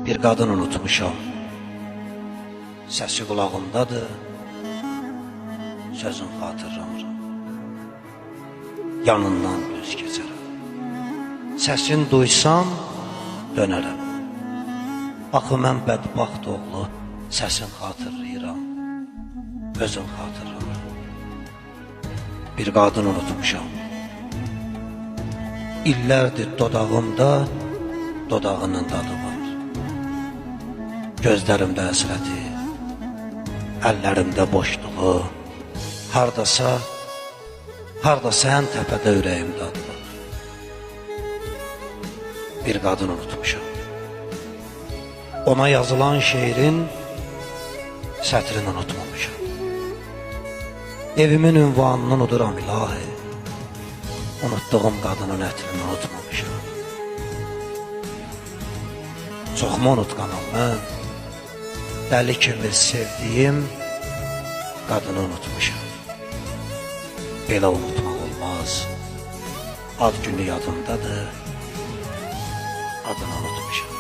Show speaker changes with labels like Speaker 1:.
Speaker 1: Bir qadın unutmuşam, səsi qulağımdadır, sözün xatırlamıram. Yanından düz keçərəm, səsin duysam dönərəm. Axı mən bədbaxt oğlu, səsin xatırlayıram, özün xatırlamıram. Bir qadın unutmuşam, illərdir dodağımda, dodağının dadı var. Gözlərimdə əsrəti, əllərimdə boşluğu, hardasa ən təpədə ürəyimdə adı var. Bir qadın unutmuşam, ona yazılan şeirin sətrini unutmamışam. Evimin ünvanını unuduram ilahi, unutduğum qadının ətrini unutmamışam. Çoxmu unutqanam mən, dəli kimi sevdiyim qadını unutmuşam. Belə unutmaq olmaz, ad günü yadımdadır, adını unutmuşam.